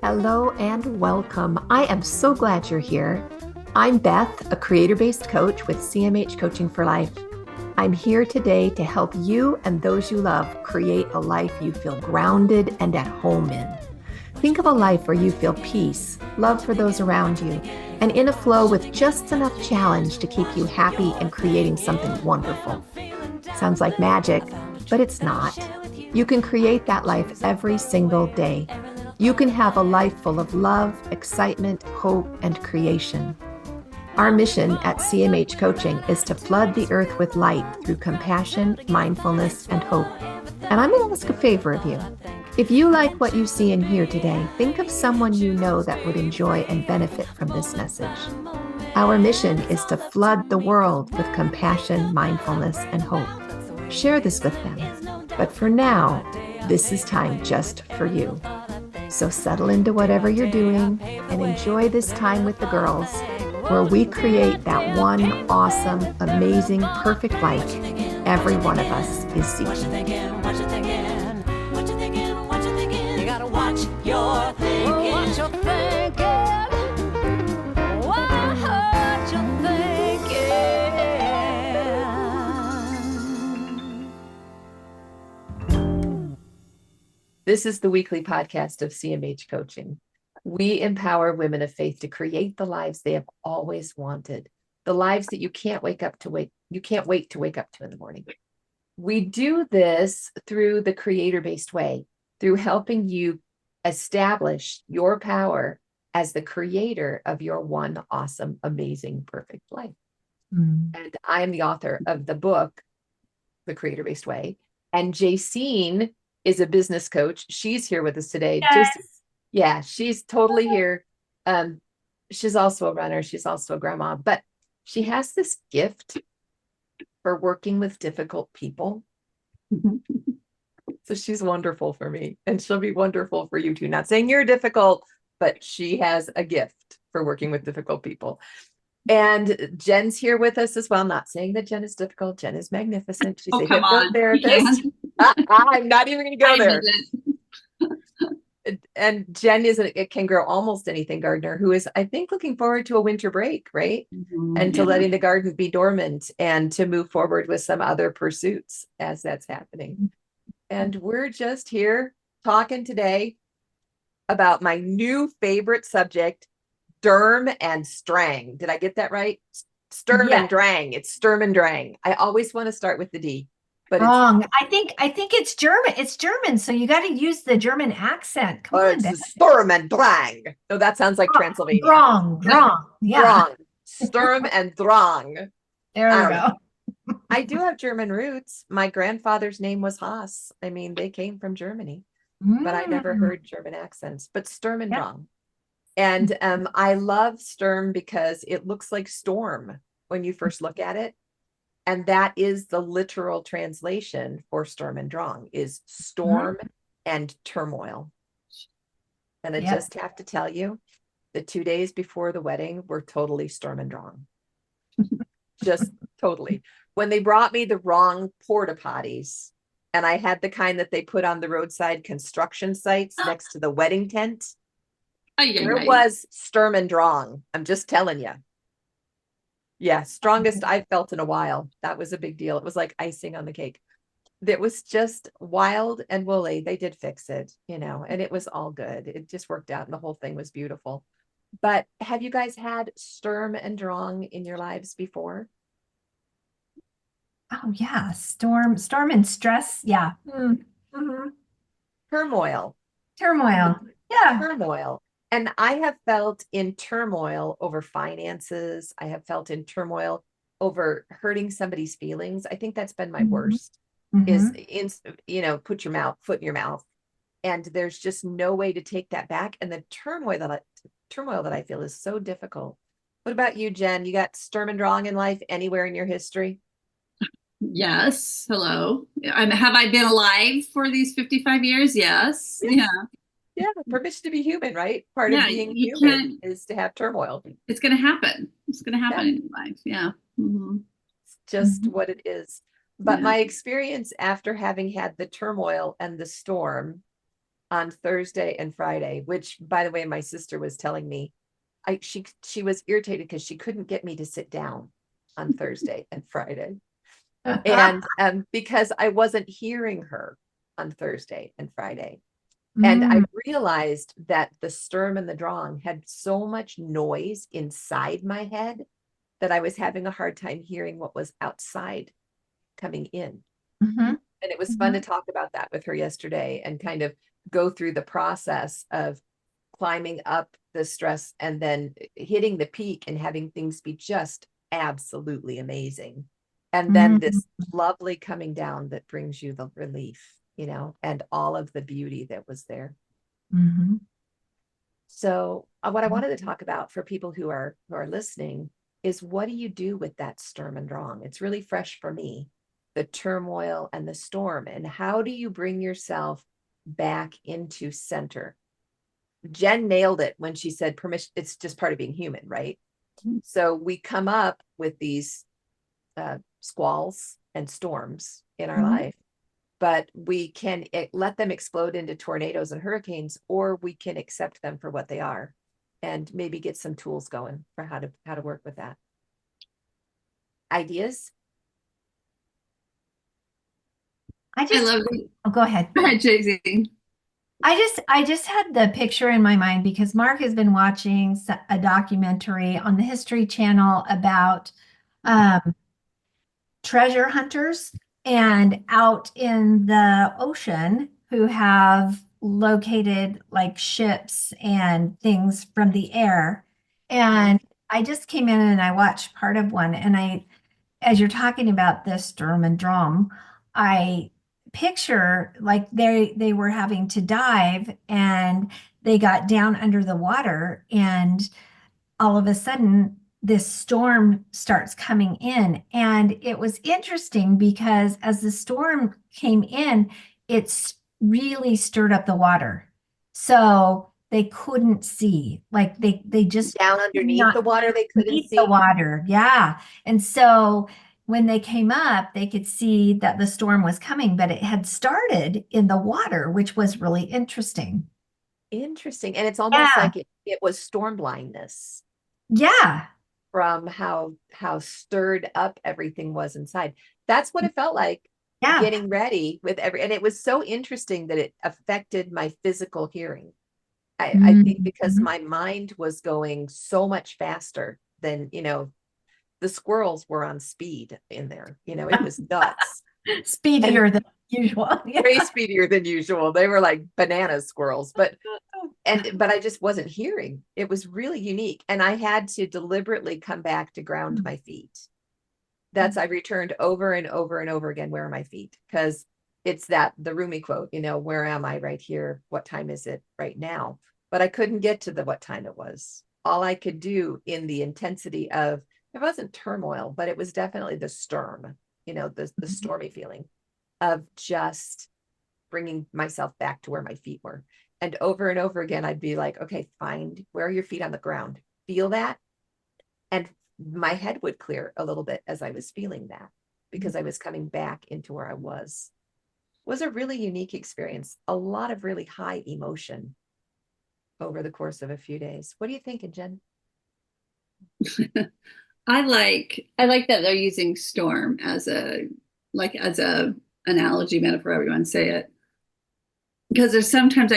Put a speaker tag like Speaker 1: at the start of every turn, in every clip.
Speaker 1: Hello and welcome. I am so glad you're here. I'm Beth, a creator-based coach with CMH Coaching for Life. I'm here today to help you and those you love create a life you feel grounded and at home in. Think of a life where you feel peace, love for those around you, and in a flow with just enough challenge to keep you happy and creating something wonderful. Sounds like magic, but it's not. You can create that life every single day. You can have a life full of love, excitement, hope, and creation. Our mission at CMH Coaching is to flood the earth with light through compassion, mindfulness, and hope. And I'm going to ask a favor of you. If you like what you see and hear today, think of someone you know that would enjoy and benefit from this message. Our mission is to flood the world with compassion, mindfulness, and hope. Share this with them. But for now, this is time just for you. So settle into whatever you're doing and enjoy this time with the girls, where we create that one awesome, amazing, perfect life every one of us is seeking.
Speaker 2: You gotta watch your thinking. Watch your thinking. Watch your thinking.
Speaker 1: This is the weekly podcast of CMH Coaching. We empower women of faith to create the lives they have always wanted, the lives that you can't wait to wake up to in the morning. We do this through the creator-based way, through helping you establish your power as the creator of your one awesome, amazing, perfect life. And I am the author of the book, The Creator-Based Way. And Jaycine is a business coach. She's here with us today.
Speaker 3: Yes.
Speaker 1: She's totally here. She's also a runner. She's also a grandma, but she has this gift for working with difficult people. So she's wonderful for me, and she'll be wonderful for you too. Not saying you're difficult, but she has a gift for working with difficult people. And Jen's here with us as well. Not saying that Jen is difficult. Jen is magnificent. She's a hypnotherapist. I'm not even going to go there. And Jen is a can grow almost anything gardener who is, I think, looking forward to a winter break, right? And to letting the garden be dormant and to move forward with some other pursuits as that's happening. And we're just here talking today about my new favorite subject, Sturm and Drang. Did I get that right? Sturm and Drang. It's Sturm and Drang. I always want to start with the D. But
Speaker 3: wrong. I think it's German. It's German, so you got to use the German accent. Come on,
Speaker 1: it's Sturm and Drang. So that sounds like Transylvania.
Speaker 3: Wrong. Yeah.
Speaker 1: Wrong. Sturm and Drang.
Speaker 3: There we go.
Speaker 1: I do have German roots. My grandfather's name was Haas. I mean, they came from Germany, but I never heard German accents. But Sturm and Drang. And I love Sturm because it looks like storm when you first look at it. And that is the literal translation for Sturm and Drang, is storm and turmoil. And I just have to tell you, the 2 days before the wedding were totally Sturm and Drang. Just totally. When they brought me the wrong porta potties, and I had the kind that they put on the roadside construction sites next to the wedding tent, there was Sturm and Drang. I'm just telling you. Yeah, strongest I've felt in a while. That was a big deal. It was like icing on the cake. It was just wild and woolly. They did fix it, and it was all good. It just worked out and the whole thing was beautiful. But have you guys had Sturm and Drang in your lives before?
Speaker 3: Oh yeah, storm and stress. Yeah.
Speaker 1: Turmoil.
Speaker 3: Yeah.
Speaker 1: Turmoil. And I have felt in turmoil over finances. I have felt in turmoil over hurting somebody's feelings. I think that's been my worst is, put your foot in your mouth. And there's just no way to take that back. And the turmoil that I feel is so difficult. What about you, Jen? You got Sturm and Drang in life anywhere in your history?
Speaker 4: Yes. Hello. Have I been alive for these 55 years? Yes. Yeah.
Speaker 1: Yeah, permission to be human, right? Part of being human is to have turmoil.
Speaker 4: It's going to happen. It's going to happen in your life. Yeah.
Speaker 1: It's just what it is. But my experience after having had the turmoil and the storm, on Thursday and Friday, which, by the way, my sister was telling me, she was irritated because she couldn't get me to sit down on Thursday and Friday. And because I wasn't hearing her on Thursday and Friday. And I realized that the Sturm and the Drang had so much noise inside my head that I was having a hard time hearing what was outside coming in. And it was fun to talk about that with her yesterday and kind of go through the process of climbing up the stress and then hitting the peak and having things be just absolutely amazing. And then this lovely coming down that brings you the relief, you know, and all of the beauty that was there. So what I wanted to talk about for people who are listening is, what do you do with that Sturm and Drang? It's really fresh for me, the turmoil and the storm. And how do you bring yourself back into center? Jen nailed it when she said permission. It's just part of being human, right? So we come up with these squalls and storms in our life, but we can let them explode into tornadoes and hurricanes, or we can accept them for what they are and maybe get some tools going for how to work with that. Ideas?
Speaker 3: I love it. Oh, go ahead.
Speaker 4: Go ahead, Jaycine.
Speaker 3: I just had the picture in my mind because Mark has been watching a documentary on the History Channel about treasure hunters and out in the ocean who have located like ships and things from the air. And I just came in and I watched part of one, and as you're talking about this Sturm and Drang, I picture like they were having to dive and they got down under the water, and all of a sudden this storm starts coming in. And it was interesting because as the storm came in, it's really stirred up the water. So they couldn't see, like they just
Speaker 1: down underneath the water, they couldn't see
Speaker 3: the water. Yeah. And so when they came up, they could see that the storm was coming, but it had started in the water, which was really interesting.
Speaker 1: Interesting. And it's almost like it was storm blindness.
Speaker 3: Yeah.
Speaker 1: From how stirred up everything was inside. That's what it felt like getting ready with and it was so interesting that it affected my physical hearing. I think because my mind was going so much faster than, you know, the squirrels were on speed in there. You know, it was nuts.
Speaker 3: Speedier than usual.
Speaker 1: Way speedier than usual. They were like banana squirrels, but I just wasn't hearing. It was really unique. And I had to deliberately come back to ground my feet. I returned over and over and over again. Where are my feet? Because it's the Rumi quote, you know, where am I right here? What time is it right now? But I couldn't get to what time it was. All I could do in the intensity of, it wasn't turmoil, but it was definitely the Sturm, you know, the stormy feeling of just bringing myself back to where my feet were. And over again, I'd be like, okay, find where are your feet on the ground? Feel that. And my head would clear a little bit as I was feeling that, because I was coming back into where I was. It was a really unique experience. A lot of really high emotion over the course of a few days. What are you thinking, Jen?
Speaker 4: I like that they're using storm as a analogy, metaphor, however you want to say it. Because there's sometimes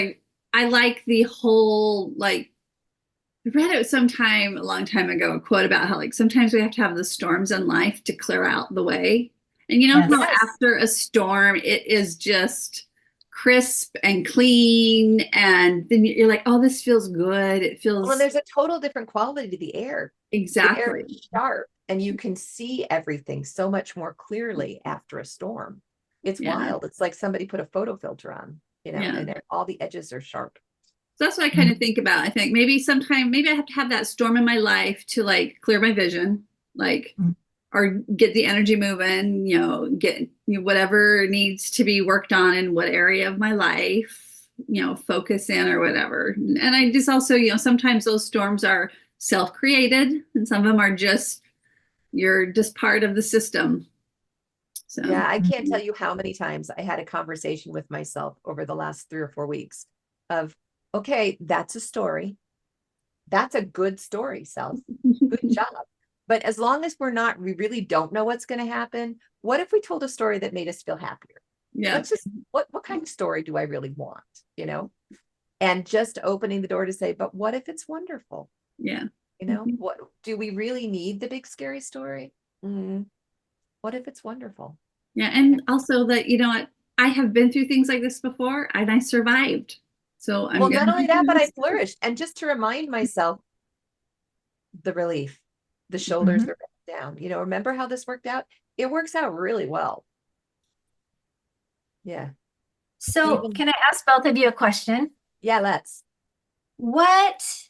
Speaker 4: I like the whole, like, I read it a long time ago, a quote about how like sometimes we have to have the storms in life to clear out the way. And you know how after a storm, it is just crisp and clean. And then you're like, oh, this feels good. It feels.
Speaker 1: Well, there's a total different quality to the air.
Speaker 4: Exactly.
Speaker 1: The air is sharp and you can see everything so much more clearly after a storm. It's wild. It's like somebody put a photo filter on, you know, and all the edges are sharp.
Speaker 4: So that's what I kind of think about. I think maybe I have to have that storm in my life to like clear my vision, like, or get the energy moving, you know, get whatever needs to be worked on in what area of my life, you know, focus in or whatever. And I just also, you know, sometimes those storms are self-created and some of them are just, you're just part of the system. So
Speaker 1: yeah, I can't tell you how many times I had a conversation with myself over the last 3 or 4 weeks of, okay, that's a story. That's a good story, self. Good job. But as long as we really don't know what's going to happen, what if we told a story that made us feel happier?
Speaker 4: Yeah.
Speaker 1: Let's just, what kind of story do I really want? You know, and just opening the door to say, but what if it's wonderful?
Speaker 4: Yeah.
Speaker 1: You know, what do we really need the big scary story? What if it's wonderful?
Speaker 4: Yeah. And also that, you know what, I have been through things like this before and I survived. So I'm
Speaker 1: Well, not only that, but I
Speaker 4: this.
Speaker 1: flourished. And just to remind myself, the relief, the shoulders are down. You know, remember how this worked out? It works out really well. Yeah.
Speaker 3: So
Speaker 1: Even-
Speaker 3: can I ask both of you a question?
Speaker 1: Yeah, let's.
Speaker 3: What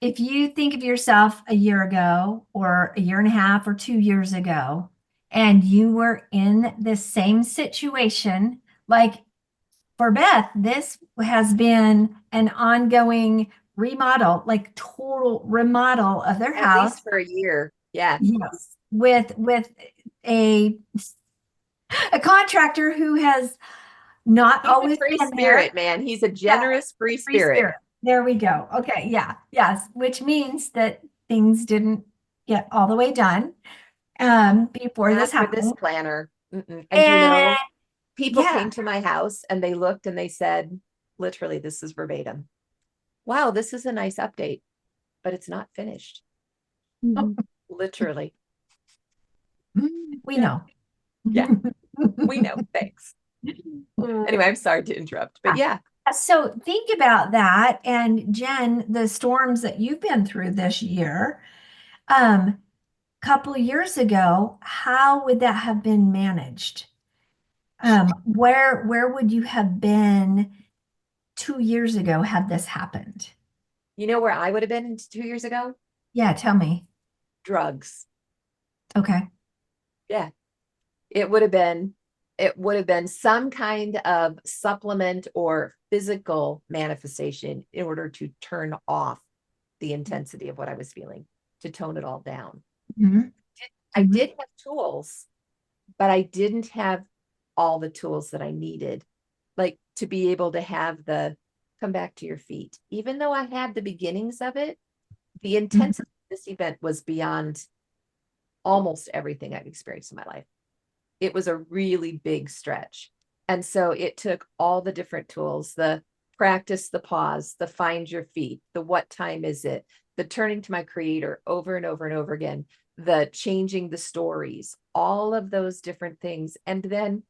Speaker 3: if you think of yourself a year ago or a year and a half or 2 years ago, and you were in the same situation? Like for Beth, this has been an ongoing remodel, like total remodel of their
Speaker 1: At
Speaker 3: house.
Speaker 1: least for a year. Yeah.
Speaker 3: Yes, with a contractor who has not
Speaker 1: He's
Speaker 3: always
Speaker 1: a free
Speaker 3: been
Speaker 1: spirit,
Speaker 3: there.
Speaker 1: man. He's a generous free
Speaker 3: Free
Speaker 1: spirit.
Speaker 3: spirit. There we go. Okay, yeah, yes, which means that things didn't get all the way done before
Speaker 1: Not
Speaker 3: this
Speaker 1: for this
Speaker 3: happened.
Speaker 1: planner. And you
Speaker 3: And
Speaker 1: know, people
Speaker 3: yeah,
Speaker 1: came to my house and they looked and they said, literally, this is verbatim. Wow, this is a nice update, but it's not finished. Literally.
Speaker 3: we
Speaker 1: Yeah.
Speaker 3: know.
Speaker 1: Yeah, we know. Thanks. Anyway, I'm sorry to interrupt, but yeah.
Speaker 3: So think about that. And Jen, the storms that you've been through this year, couple of years ago, how would that have been managed? Where would you have been 2 years ago had this happened?
Speaker 1: You know where I would have been 2 years ago?
Speaker 3: Yeah, tell me.
Speaker 1: Drugs.
Speaker 3: Okay.
Speaker 1: Yeah. It would have been some kind of supplement or physical manifestation in order to turn off the intensity of what I was feeling, to tone it all down.
Speaker 3: Mhm.
Speaker 1: I did have tools, but I didn't have all the tools that I needed, like to be able to have the come back to your feet. Even though I had the beginnings of it, the intensity of this event was beyond almost everything I've experienced in my life. It was a really big stretch. And so it took all the different tools, the practice, the pause, the find your feet, the what time is it, the turning to my creator over and over and over again, the changing the stories, all of those different things. And then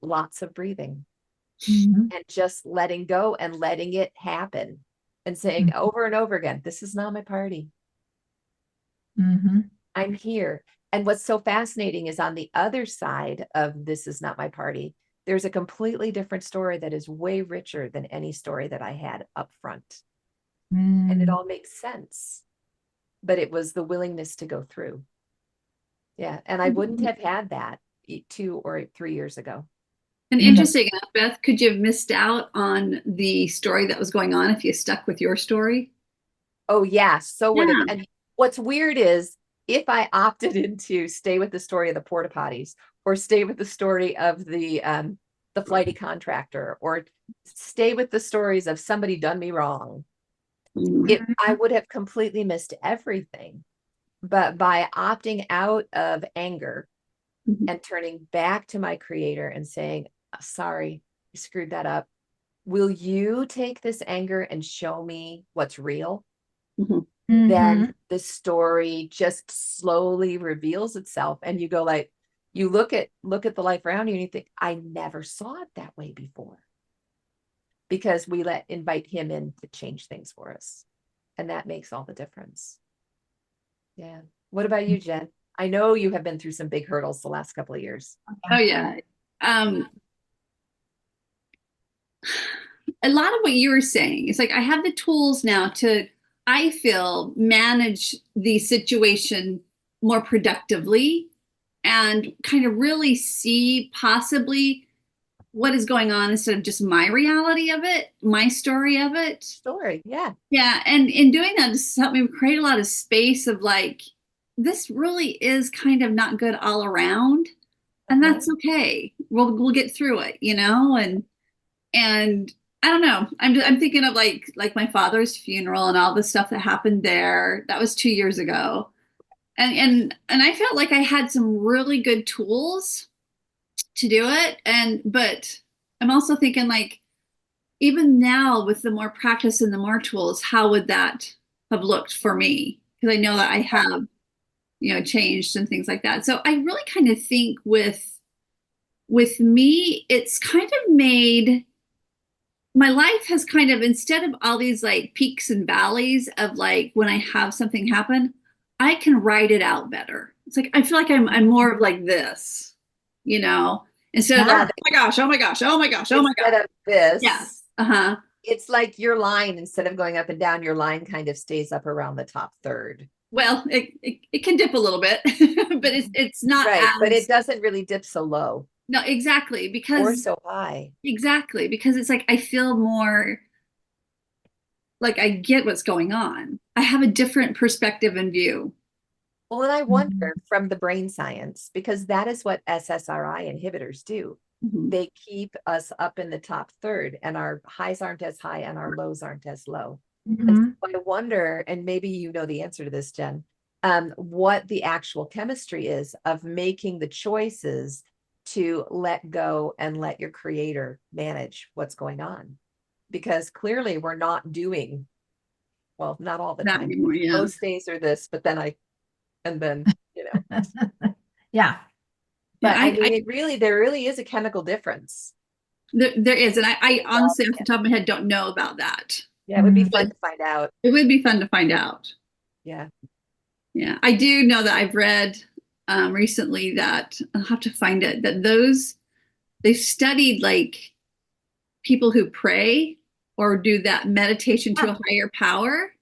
Speaker 1: lots of breathing and just letting go and letting it happen and saying over and over again, this is not my party. I'm here. And what's so fascinating is on the other side of this is not my party, there's a completely different story that is way richer than any story that I had up front. And it all makes sense. But it was the willingness to go through. Yeah. And I wouldn't have had that 2 or 3 years ago.
Speaker 4: And interesting enough, Beth, could you have missed out on the story that was going on if you stuck with your story?
Speaker 1: Oh, yeah. So would
Speaker 4: Yeah.
Speaker 1: have. And what's weird is if I opted into stay with the story of the porta potties or stay with the story of the flighty contractor or stay with the stories of somebody done me wrong, I would have completely missed everything. But by opting out of anger and turning back to my creator and saying, sorry, I screwed that up. Will you take this anger and show me what's real? Then the story just slowly reveals itself. And you go like, you look at the life around you and you think, I never saw it that way before. Because we invite him in to change things for us. And that makes all the difference. Yeah. What about you, Jen? I know you have been through some big hurdles the last couple of years.
Speaker 4: Oh, yeah. A lot of what you were saying is like, I have the tools now to, I feel, manage the situation more productively and kind of really see possibly what is going on instead of just my reality of it, my story of it.
Speaker 1: Story, yeah.
Speaker 4: Yeah. And in doing that, just helped me create a lot of space of like, this really is kind of not good all around. And that's okay. We'll get through it, you know? And I don't know. I'm thinking of like my father's funeral and all the stuff that happened there. That was 2 years ago. And I felt like I had some really good tools to do it. But I'm also thinking like even now with the more practice and the more tools, how would that have looked for me? Because I know that I have, changed and things like that. So I really kind of think with me, it's kind of made my life has kind of, instead of all these like peaks and valleys of like when I have something happen, I can write it out better. It's like I feel like I'm more of like this, instead of like, oh my gosh, oh my gosh, oh my gosh, oh my gosh.
Speaker 1: Instead of this,
Speaker 4: Yes. Uh-huh.
Speaker 1: It's like your line, instead of going up and down, your line kind of stays up around the top third.
Speaker 4: Well, it can dip a little bit, but it's not
Speaker 1: right,
Speaker 4: as,
Speaker 1: but it doesn't really dip so low.
Speaker 4: No, exactly,
Speaker 1: Or
Speaker 4: because
Speaker 1: so high.
Speaker 4: exactly, because it's like I feel more like I get what's going on. I have a different perspective and view.
Speaker 1: Well, and I wonder from the brain science, because that is what SSRI inhibitors do.
Speaker 4: Mhm.
Speaker 1: They keep us up in the top third, and our highs aren't as high and our lows aren't as low. And so I wonder, and maybe you know the answer to this, Jen, what the actual chemistry is of making the choices to let go and let your creator manage what's going on. Because clearly we're not doing, well, not all the
Speaker 4: Not
Speaker 1: time.
Speaker 4: anymore, yeah.
Speaker 1: Most days are this, but then
Speaker 3: Yeah.
Speaker 1: But I mean, there really is a chemical difference.
Speaker 4: There is, and I honestly, off the top of my head, don't know about that.
Speaker 1: Yeah, it would be fun to find out.
Speaker 4: It would be fun to find out.
Speaker 1: Yeah.
Speaker 4: Yeah, I do know that I've read recently that I'll have to find it, that they've studied like people who pray or do that meditation to a higher power.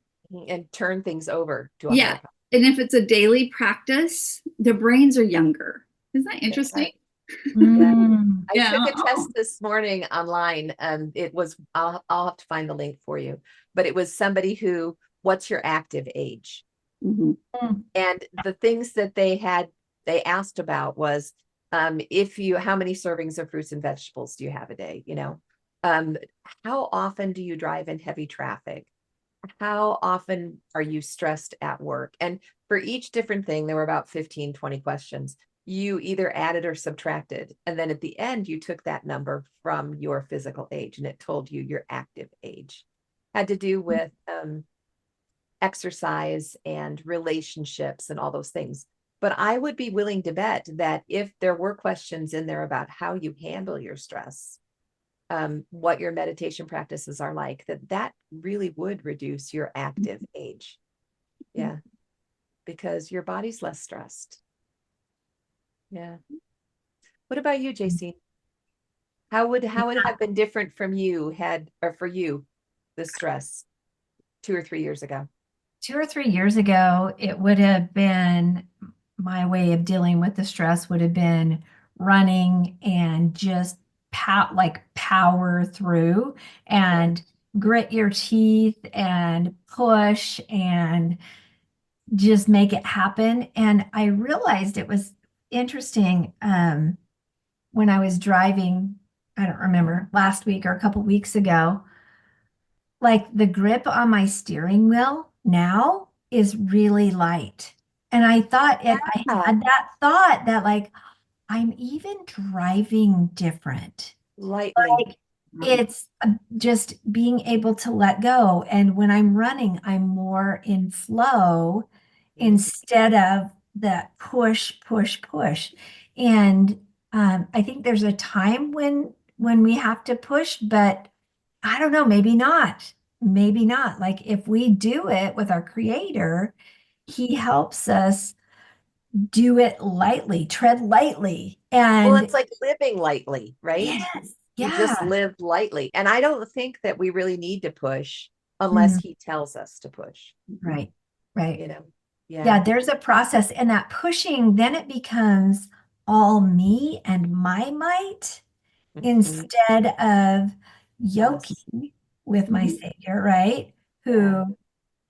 Speaker 1: And turn things over to a
Speaker 4: Yeah.
Speaker 1: higher power.
Speaker 4: And if it's a daily practice, their brains are younger. Isn't that interesting?
Speaker 1: I took a test this morning online. It was, I'll have to find the link for you, but it was somebody who, what's your active age?
Speaker 4: Mhm.
Speaker 1: And the things that they asked about was, how many servings of fruits and vegetables do you have a day? How often do you drive in heavy traffic? How often are you stressed at work? And for each different thing, there were about 15, 20 questions. You either added or subtracted. And then at the end, you took that number from your physical age and it told you your active age. Had to do with exercise and relationships and all those things. But I would be willing to bet that if there were questions in there about how you handle your stress, what your meditation practices are like, that really would reduce your active age. Yeah. Because your body's less stressed. Yeah. What about you, Jaycine? How would it have been different from you for you, the stress 2 or 3 years ago?
Speaker 3: 2 or 3 years ago, it would have been my way of dealing with the stress would have been running and just power through and grit your teeth and push and just make it happen. And I realized it was interesting when I was driving, I don't remember, last week or a couple weeks ago, like the grip on my steering wheel now is really light. And I thought, and I had that thought that like, I'm even driving different.
Speaker 1: Lightly.
Speaker 3: Like it's just being able to let go. And when I'm running, I'm more in flow instead of that push, push, push. And I think there's a time when we have to push, but I don't know, maybe not. Maybe not. Like if we do it with our creator, he helps us do it lightly, tread lightly.
Speaker 1: Well,
Speaker 3: And
Speaker 1: it's like living lightly, right?
Speaker 3: yes,
Speaker 1: You just
Speaker 3: yeah.
Speaker 1: live lightly. And I don't think that we really need to push unless he tells us to push.
Speaker 3: Right, right.
Speaker 1: Yeah.
Speaker 3: Yeah, there's a process, and that pushing, then it becomes all me and my might instead of yoking with my Savior, right? Who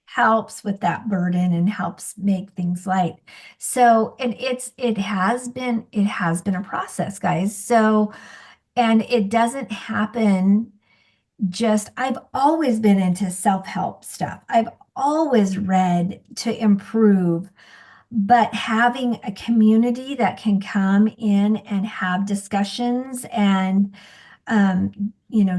Speaker 3: helps with that burden and helps make things light. So, and it has been a process, guys. So, and it doesn't happen I've always been into self-help stuff. I've always read to improve, but having a community that can come in and have discussions and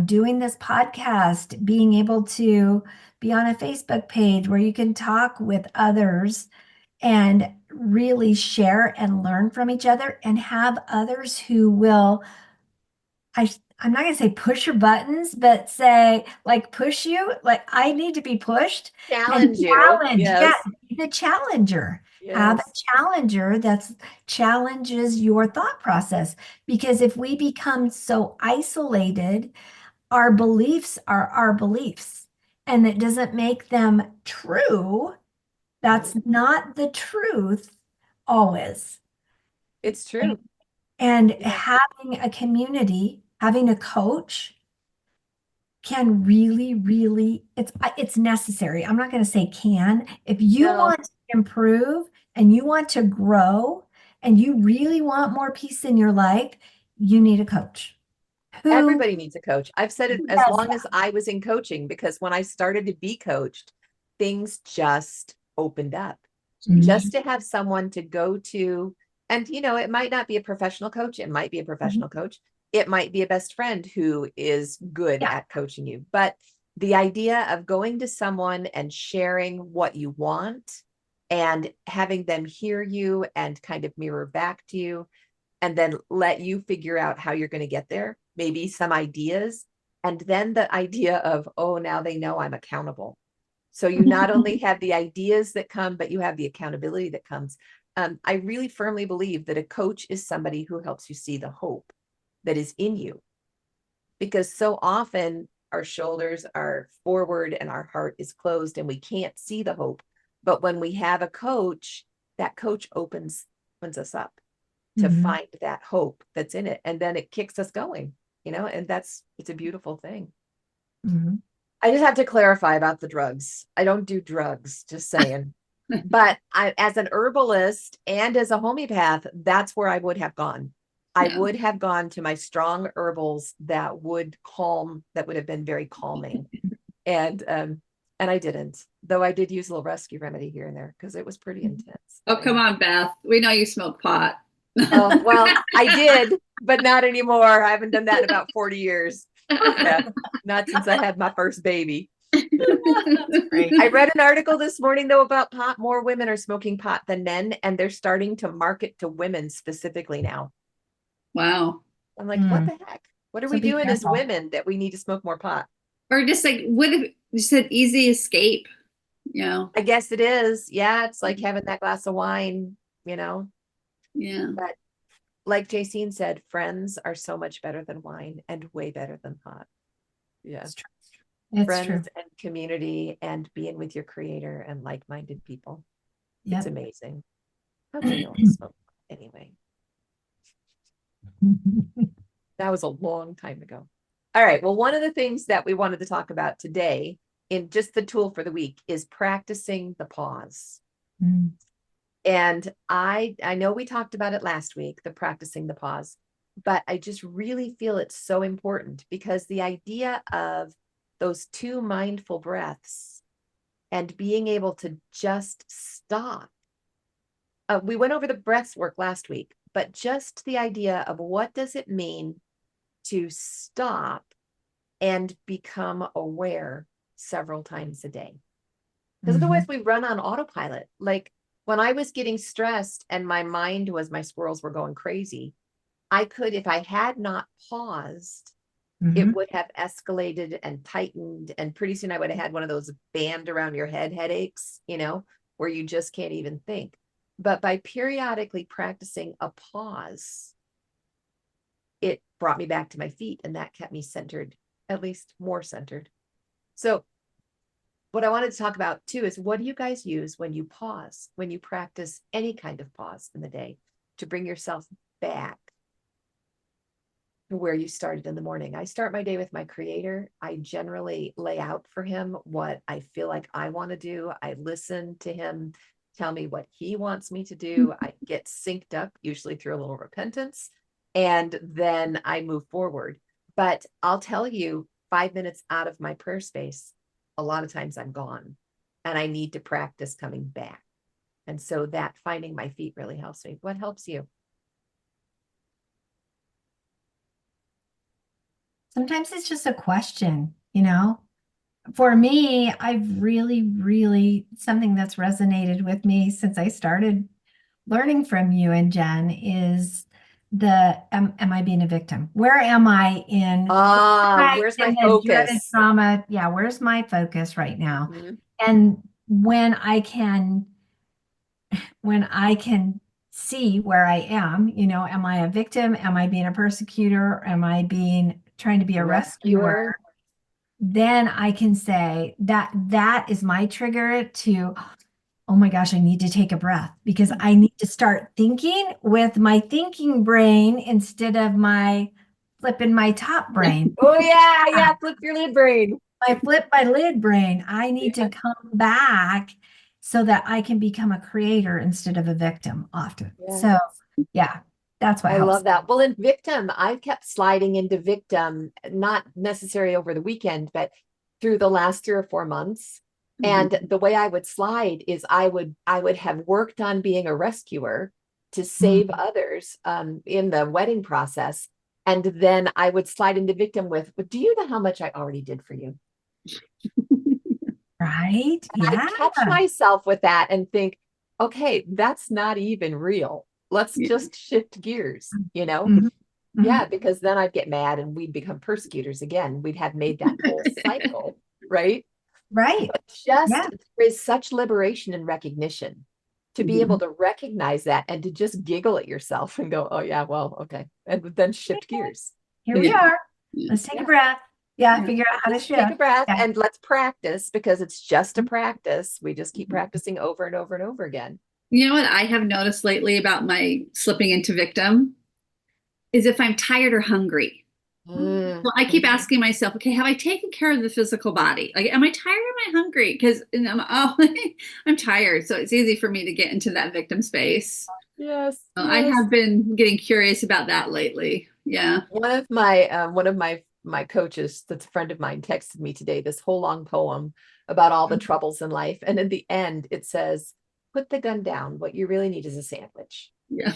Speaker 3: doing this podcast, being able to be on a Facebook page where you can talk with others and really share and learn from each other and have others who will, I'm not going to say push your buttons, but say like push you, like I need to be pushed and
Speaker 1: Challenge you.
Speaker 3: challenge. Yeah,
Speaker 1: Yes.
Speaker 3: be the challenger. Have a
Speaker 1: Yes.
Speaker 3: challenger that challenges your thought process. Because if we become so isolated, our beliefs are our beliefs, and it doesn't make them true. That's not the truth always.
Speaker 1: It's true.
Speaker 3: And
Speaker 1: Yeah.
Speaker 3: having a community, having a coach can really, really, it's necessary. I'm not going to say can. If you
Speaker 1: No,
Speaker 3: want to improve and you want to grow and you really want more peace in your life, you need a coach who
Speaker 1: everybody needs a coach. I've said it as
Speaker 3: does
Speaker 1: long as I was in coaching, because when I started to be coached, things just opened up.
Speaker 3: that.
Speaker 1: Just to have someone to go to, and it might not be a professional coach, it might be a professional coach, it might be a best friend who is good
Speaker 3: Yeah.
Speaker 1: at coaching you. But the idea of going to someone and sharing what you want and having them hear you and kind of mirror back to you, and then let you figure out how you're going to get there, maybe some ideas, and then the idea of, oh, now they know I'm accountable. So you not only have the ideas that come, but you have the accountability that comes. I really firmly believe that a coach is somebody who helps you see the hope that is in you, because so often our shoulders are forward and our heart is closed and we can't see the hope. But when we have a coach, that coach opens us up to find that hope that's in it. And then it kicks us going, and it's a beautiful thing.
Speaker 3: Mhm.
Speaker 1: I just have to clarify about the drugs. I don't do drugs, just saying. But as an herbalist and as a homeopath, that's where I would have gone. I
Speaker 4: Yeah.
Speaker 1: would have gone to my strong herbals that would have been very calming. And I didn't, though I did use a little rescue remedy here and there because it was pretty intense.
Speaker 4: Oh, come on, Beth. We know you smoke pot.
Speaker 1: Oh, well, I did, but not anymore. I haven't done that in about 40 years. Yeah, not since I had my first baby.
Speaker 3: Great.
Speaker 1: I read an article this morning, though, about pot. More women are smoking pot than men, and they're starting to market to women specifically now.
Speaker 4: Wow.
Speaker 1: I'm like, what the heck? What are
Speaker 3: So
Speaker 1: we
Speaker 3: be
Speaker 1: doing as
Speaker 3: careful.
Speaker 1: women that we need to smoke more pot?
Speaker 4: Or just like, what if you said easy escape?
Speaker 1: I guess it is. Yeah, it's like having that glass of wine,
Speaker 4: Yeah.
Speaker 1: But like Jaycine said, friends are so much better than wine and way better than pot. Yeah.
Speaker 3: It's true. It's
Speaker 1: Friends
Speaker 3: true.
Speaker 1: and community and being with your creator and like-minded people. It's
Speaker 3: Yep.
Speaker 1: amazing. How do you know I smoke anyway? That was a long time ago. All right. Well, one of the things that we wanted to talk about today in just the tool for the week is practicing the pause.
Speaker 3: Mm.
Speaker 1: And I know we talked about it last week, the practicing the pause, but I just really feel it's so important because the idea of those 2 mindful breaths and being able to just stop. We went over the breaths work last week, but just the idea of what does it mean to stop and become aware several times a day. Because otherwise we run on autopilot. Like when I was getting stressed and my squirrels were going crazy, I could, if I had not paused, it would have escalated and tightened. And pretty soon I would have had one of those band around your head headaches, where you just can't even think. But by periodically practicing a pause, it brought me back to my feet, and that kept me centered, at least more centered. So what I wanted to talk about too is, what do you guys use when you pause, when you practice any kind of pause in the day to bring yourself back to where you started in the morning? I start my day with my creator. I generally lay out for him what I feel like I want to do. I listen to him tell me what he wants me to do. I get synced up, usually through a little repentance, and then I move forward. But I'll tell you, 5 minutes out of my prayer space, a lot of times I'm gone and I need to practice coming back. And so that finding my feet really helps me. What helps you?
Speaker 3: Sometimes it's just a question, For me, I've really, something that's resonated with me since I started learning from you and Jen is am I being a victim? Where am I
Speaker 1: Where's my
Speaker 3: in the dreaded
Speaker 1: focus?
Speaker 3: trauma? Yeah, where's my focus right now?
Speaker 1: Mhm.
Speaker 3: And when I can see where I am I a victim? Am I being a persecutor? Am I trying to be a rescuer? Then I can say that is my trigger to, oh my gosh, I need to take a breath because I need to start thinking with my thinking brain instead of my flipping my top brain.
Speaker 1: Oh yeah, flip your lid brain.
Speaker 3: I flip my lid brain. I need to come back so that I can become a creator instead of a victim often.
Speaker 1: Yeah.
Speaker 3: So yeah, that's what
Speaker 1: I
Speaker 3: helps.
Speaker 1: love that. Well, in victim, I kept sliding into victim, not necessarily over the weekend, but through the last 3 or 4 months. And the way I would slide is I would have worked on being a rescuer to save others in the wedding process. And then I would slide into victim with, but do you know how much I already did for you?
Speaker 3: Right?
Speaker 1: And I catch myself with that and think, okay, that's not even real. Let's just shift gears, Yeah, because then I'd get mad and we'd become persecutors again. We'd have made that whole cycle, right?
Speaker 3: Right.
Speaker 1: But there is such liberation and recognition to be able to recognize that and to just giggle at yourself and go, oh yeah, well, okay. And then shift gears.
Speaker 3: Here we are. Let's take a breath. Yeah, figure out how to shift.
Speaker 1: Take a breath and let's practice because it's just a practice. We just keep practicing over and over and over again.
Speaker 4: You know what I have noticed lately about my slipping into victim is if I'm tired or hungry. Well, I keep asking myself, okay, have I taken care of the physical body? Like, am I tired? Am I hungry? Because I'm tired. So it's easy for me to get into that victim space.
Speaker 1: Yes.
Speaker 4: I have been getting curious about that lately. Yeah.
Speaker 1: One of my coaches, that's a friend of mine, texted me today this whole long poem about all the troubles in life. And in the end, it says, put the gun down. What you really need is a sandwich.
Speaker 4: Yeah.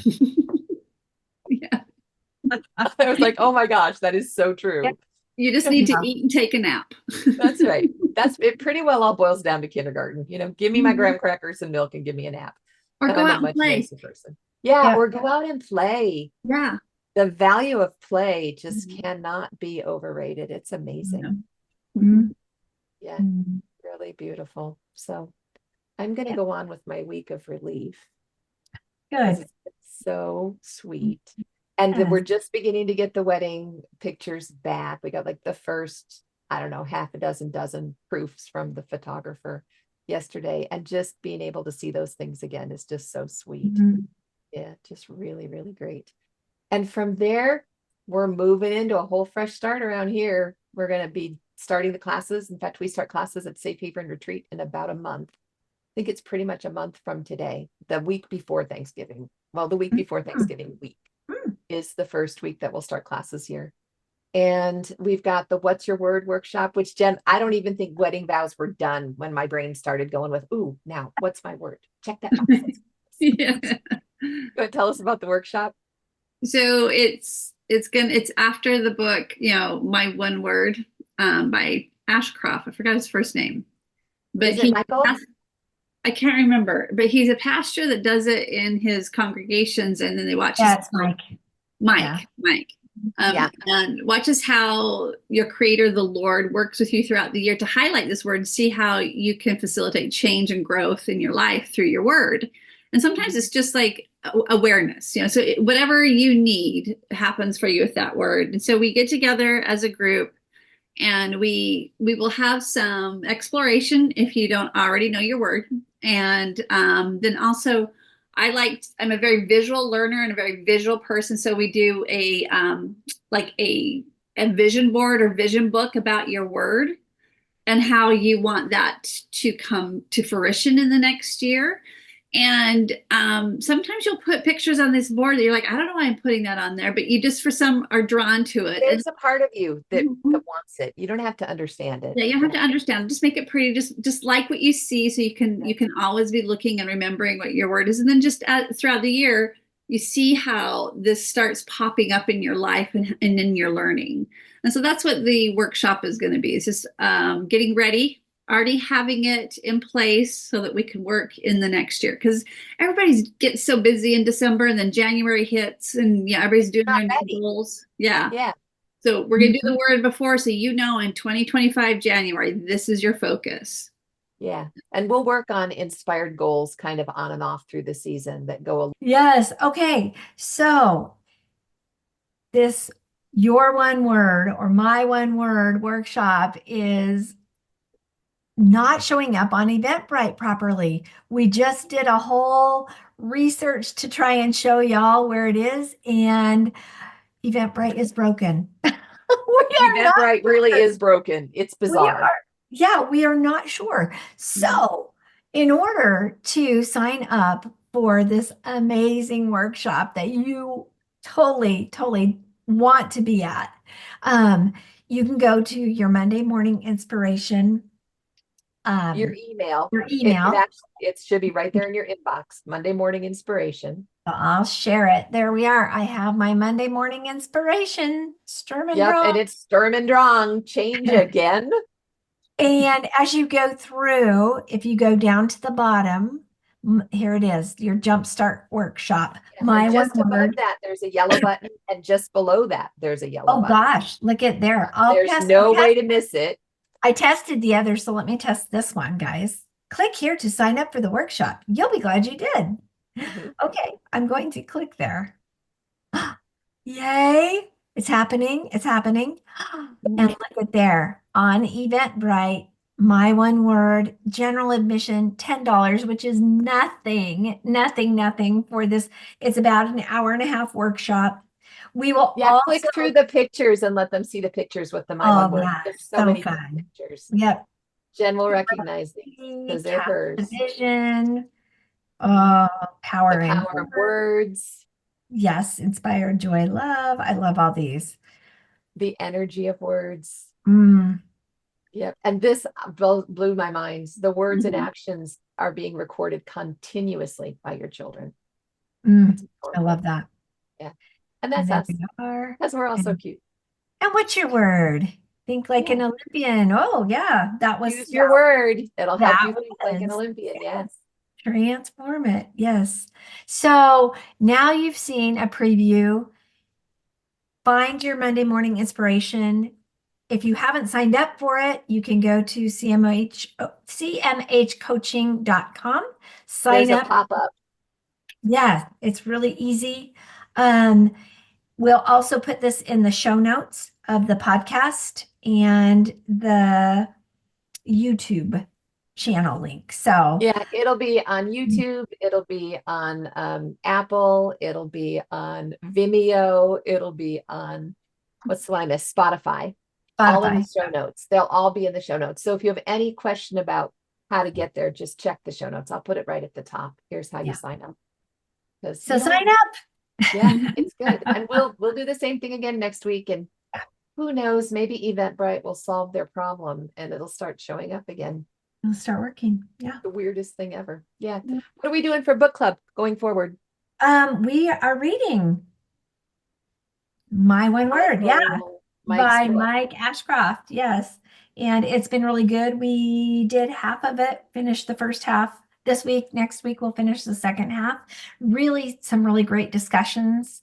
Speaker 4: Yeah.
Speaker 1: I was like, oh my gosh, that is so true.
Speaker 4: Yeah. You just need to eat and take a nap.
Speaker 1: That's right. It pretty well all boils down to kindergarten. Give me my graham crackers and milk and give me a nap.
Speaker 4: Or go out and play.
Speaker 1: Yeah, or go out and play.
Speaker 4: Yeah.
Speaker 1: The value of play just cannot be overrated. It's amazing. Yeah, really beautiful. So I'm going to go on with my week of relief.
Speaker 3: Good.
Speaker 1: It's so sweet. And we're just beginning to get the wedding pictures back. We got like the first, I don't know, half a dozen proofs from the photographer yesterday. And just being able to see those things again is just so sweet. Yeah, just really, really great. And from there, we're moving into a whole fresh start around here. We're going to be starting the classes. In fact, we start classes at Safe Haven Retreat in about a month. I think it's pretty much a month from today, the week before Thanksgiving. Well, the week before Thanksgiving week is the first week that we'll start classes here. And we've got the What's Your Word workshop, which Jen, I don't even think wedding vows were done when my brain started going with, ooh, now what's my word? Check that box.
Speaker 4: Yeah.
Speaker 1: You want to tell us about the workshop?
Speaker 4: So it's after the book, My One Word by Ashcroft. I forgot his first name. But
Speaker 1: is it Michael?
Speaker 4: I can't remember, but he's a pastor that does it in his congregations, and then they watch.
Speaker 3: That's Mike.
Speaker 4: Mike. And watches how your creator, the Lord, works with you throughout the year to highlight this word and see how you can facilitate change and growth in your life through your word. And sometimes it's just like awareness, so whatever you need happens for you with that word. And so we get together as a group and we will have some exploration if you don't already know your word. And then also I'm a very visual learner and a very visual person. So we do a vision board or vision book about your word and how you want that to come to fruition in the next year. And sometimes you'll put pictures on this board that you're like, I don't know why I'm putting that on there, but you just for some are drawn to it.
Speaker 1: There's a part of you that
Speaker 4: Mhm.
Speaker 1: wants it. You don't have to understand it.
Speaker 4: Yeah, you have to understand. Just make it pretty. Just like what you see, so you can always be looking and remembering what your word is, and then just throughout the year, you see how this starts popping up in your life and in your learning. And so that's what the workshop is going to be. It's just getting ready, already having it in place so that we can work in the next year. Because everybody's gets so busy in December, and then January hits, and yeah, everybody's doing
Speaker 1: Not
Speaker 4: their new
Speaker 1: ready.
Speaker 4: goals. Yeah.
Speaker 1: Yeah.
Speaker 4: So we're going to do
Speaker 3: Mhm.
Speaker 4: the word before, so you know in 2025 January, this is your focus.
Speaker 1: Yeah. And we'll work on inspired goals kind of on and off through the season that go along.
Speaker 3: Yes. Okay. So this your one word or my one word workshop is not showing up on Eventbrite properly. We just did a whole research to try and show y'all where it is, and Eventbrite is broken. We are not
Speaker 1: Eventbrite really
Speaker 3: sure.
Speaker 1: is broken. It's
Speaker 3: We
Speaker 1: bizarre.
Speaker 3: are, yeah, we are not sure. So, in order to sign up for this amazing workshop that you totally want to be at, um, you can go to your Monday morning inspiration,
Speaker 1: Your
Speaker 3: um,
Speaker 1: email,
Speaker 3: your
Speaker 1: it
Speaker 3: email.
Speaker 1: actually it should be right there in your inbox. Monday morning inspiration.
Speaker 3: So I'll share it. There we are. I have my Monday morning inspiration, Sturm and
Speaker 1: Yep,
Speaker 3: Drang.
Speaker 1: and it's Sturm and Drang. Change again.
Speaker 3: And as you go through, if you go down to the bottom, here it is, your Jumpstart Workshop.
Speaker 1: And then
Speaker 3: My one
Speaker 1: just above
Speaker 3: word.
Speaker 1: that, there's a yellow button, and just below that, there's a yellow
Speaker 3: Oh
Speaker 1: button.
Speaker 3: gosh, look at there.
Speaker 1: There's no way to miss it.
Speaker 3: I tested the other, so let me test this one, guys. Click here to sign up for the workshop. You'll be glad you did.
Speaker 1: Mhm.
Speaker 3: Okay, I'm going to click there. Yay! It's happening. It's happening. And look at there on Eventbrite, my one word, general admission, $10, which is nothing for this. It's about an hour and a half workshop. We will
Speaker 1: Yeah,
Speaker 3: also,
Speaker 1: click through the pictures and let them see the pictures with the My One
Speaker 3: oh
Speaker 1: Word.
Speaker 3: yeah,
Speaker 1: There's so
Speaker 3: so
Speaker 1: many pretty
Speaker 3: fun.
Speaker 1: pictures.
Speaker 3: Yep.
Speaker 1: Jen will recognize these because they're
Speaker 3: Cast
Speaker 1: hers.
Speaker 3: division,
Speaker 1: The
Speaker 3: power in
Speaker 1: power of
Speaker 3: words.
Speaker 1: words,
Speaker 3: Yes, inspire joy, love. I love all these.
Speaker 1: the energy of words.
Speaker 3: Mm.
Speaker 1: Yep. And this blew my mind. The words and
Speaker 3: Mhm.
Speaker 1: actions are being recorded continuously by your children. It's
Speaker 3: Mm. I
Speaker 1: powerful.
Speaker 3: love that.
Speaker 1: Yeah. And
Speaker 3: And
Speaker 1: that's
Speaker 3: there
Speaker 1: us
Speaker 3: we are.
Speaker 1: because we're all so
Speaker 3: And,
Speaker 1: cute.
Speaker 3: and what's your word? Think like an
Speaker 1: Yeah.
Speaker 3: Olympian. Oh, yeah,
Speaker 1: Use your word. It'll help
Speaker 3: that
Speaker 1: you think like an
Speaker 3: was
Speaker 1: Olympian. Yes.
Speaker 3: transform it. Yes. So now you've seen a preview. Find your Monday morning inspiration. If you haven't signed up for it, you can go to cmhcoaching.com.
Speaker 1: There's
Speaker 3: Sign
Speaker 1: a
Speaker 3: up.
Speaker 1: pop-up.
Speaker 3: Yeah, it's really easy. Um, we'll also put this in the show notes of the podcast and the YouTube channel link. So,
Speaker 1: Yeah, it'll be on YouTube, it'll be on Apple, it'll be on Vimeo, it'll be on what's the one I missed? Spotify. All in the
Speaker 3: Spotify.
Speaker 1: show notes. They'll all be in the show notes. So if you have any question about how to get there, just check the show notes. I'll put it right at the top. Here's how you
Speaker 3: Yeah.
Speaker 1: sign up. Because
Speaker 3: So sign up.
Speaker 1: yeah, it's good. And we'll do the same thing again next week. And who knows, maybe Eventbrite will solve their problem and it'll start showing up again.
Speaker 3: It'll start working. Yeah.
Speaker 1: The weirdest thing ever. Yeah. What are we doing for book club going forward?
Speaker 3: We are reading My One Word. Yeah.
Speaker 1: Mike's
Speaker 3: By
Speaker 1: book.
Speaker 3: Mike Ashcroft. Yes. And it's been really good. We did half of it, finished the first half this week. Next week, we'll finish the second half. Really, some really great discussions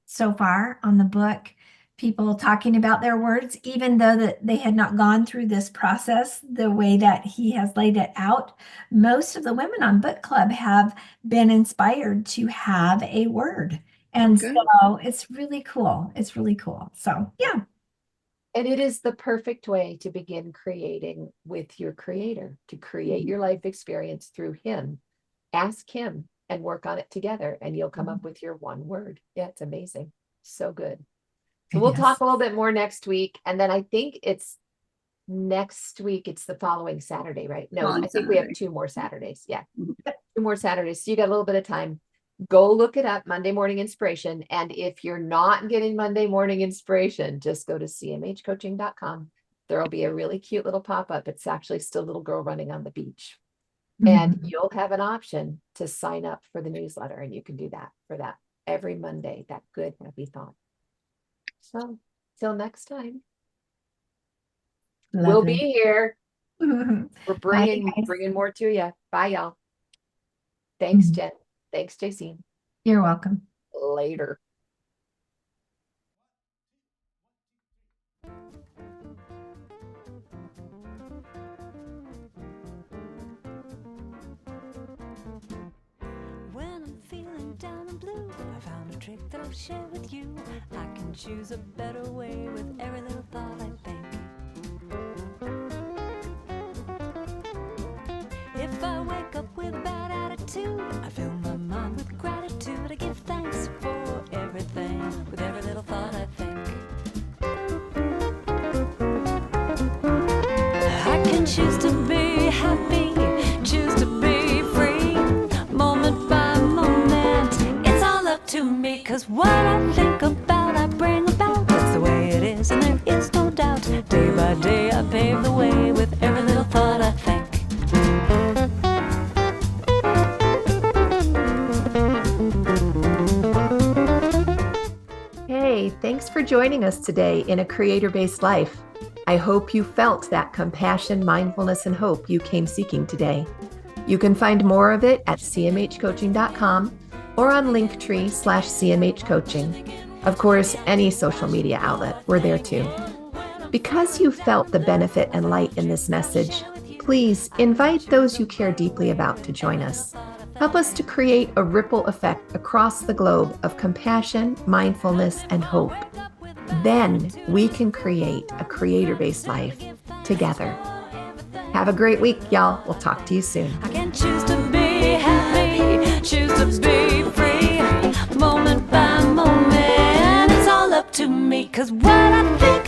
Speaker 3: so far on the book. People talking about their words, even though that they had not gone through this process the way that he has laid it out. Most of the women on book club have been inspired to have a word. And
Speaker 4: Good.
Speaker 3: so it's really cool. It's really cool. So yeah.
Speaker 1: And it is the perfect way to begin creating with your creator, to create your life experience through him. Ask him and work on it together, and you'll come up with your one word. Yeah, it's amazing. So good. So
Speaker 3: It
Speaker 1: we'll
Speaker 3: is.
Speaker 1: talk a little bit more next week. And then I think it's next week. It's the following Saturday, right? No,
Speaker 4: Following
Speaker 1: I think we have
Speaker 4: Saturday.
Speaker 1: 2 more Saturdays. Yeah.
Speaker 4: Mhm.
Speaker 1: 2 more Saturdays. So you got a little bit of time. Go look it up, Monday Morning Inspiration. And if you're not getting Monday Morning Inspiration, just go to cmhcoaching.com. There'll be a really cute little pop-up. It's actually still a little girl running on the beach. And you'll have an option to sign up for the newsletter, and you can do that for that every Monday, that good, happy thought. So till next time, we'll be here. We're
Speaker 3: Bye, guys.
Speaker 1: bringing more to you. Bye, y'all. Thanks,
Speaker 3: Mhm.
Speaker 1: Jen. Thanks, Jaycine.
Speaker 3: You're welcome.
Speaker 1: Later.
Speaker 2: When I'm feeling down and blue, I found a trick that I'll share with you. I can choose a better way with every little thought I think. If I wake up with a bad attitude, I fill my mind with gratitude. I give thanks for everything with every little thought I think. I can choose to be happy, choose to be free, moment by moment. It's all up to me, 'cause what I think about, I bring about. That's the way it is, and there is no doubt. Day by day, I pave the way with every little thought I think.
Speaker 1: Hey, thanks for joining us today in A Creator-Based Life. I hope you felt that compassion, mindfulness, and hope you came seeking today. You can find more of it at cmhcoaching.com or on Linktree/CMH Coaching. Of course, any social media outlet, we're there too. Because you felt the benefit and light in this message, please invite those you care deeply about to join us. Help us to create a ripple effect across the globe of compassion, mindfulness, and hope. Then we can create a creator-based life together. Have a great week, y'all. We'll talk to you soon.
Speaker 2: I can choose to be happy, choose to be free, moment by moment. It's all up to me, 'cause what I think